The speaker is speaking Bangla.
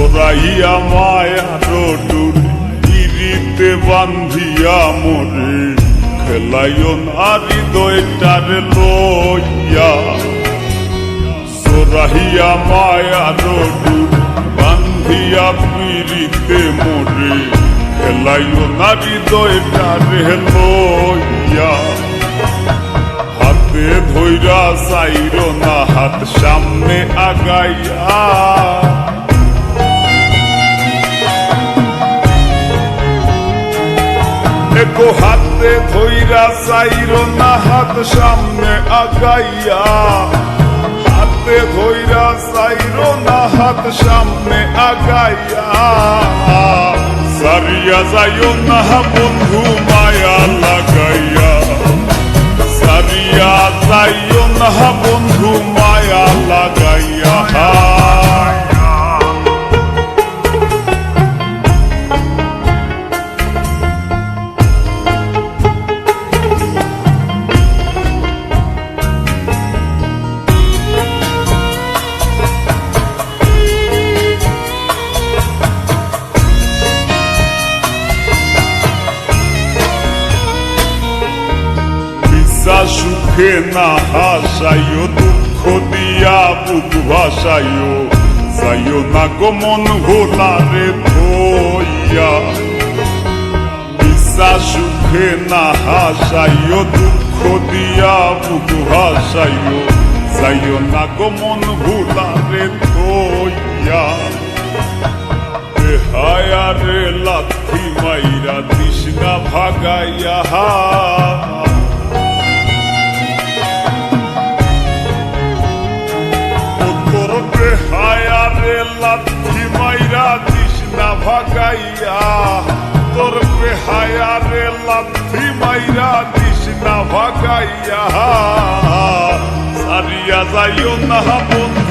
জড়াইয়া মায়ার ডোরে ইরিতে বান্ধিয়া মোরে খেলাইও না হৃদয়টারে লইয়া জড়াইয়া মায়ার ডোরে বান্ধিয়া পিরিতে মোরে খেলাইও না হৃদয়টারে লইয়া হাতে ধইরা চাইরো না হাত সামনে আগাইয়া একো হাতে ধইরা চাইরো না হাত সামনে আগাইয়া হাতে ধইরা চাইরো না হাত সামনে আগাইয়া সারিয়া যাইও না বন্ধু মায়া লাগাইয়া সারিয়া যাইও না বন্ধু মায়া লাগাইয়া সুখে না হাসাইও দুঃখ দিয়া বুক ভাসাইও যাইও না গো মন ভোলারে ধইয়া বিশ্বাস সুখে না হাসাইও দুঃখ দিয়া বুক ভাসাইও যাইও না গো মন ভোলারে ধইয়া হায়ারে লাথি মাইরা তৃষ্ণা ভাগাইয়া হায়ারে লাথি মাইরা তৃষ্ণা ভাগাইয়া তোর হায়ারে লাথি মাইরা তৃষ্ণা ভাগাইয়া সারিয়া যাইও না বন্ধু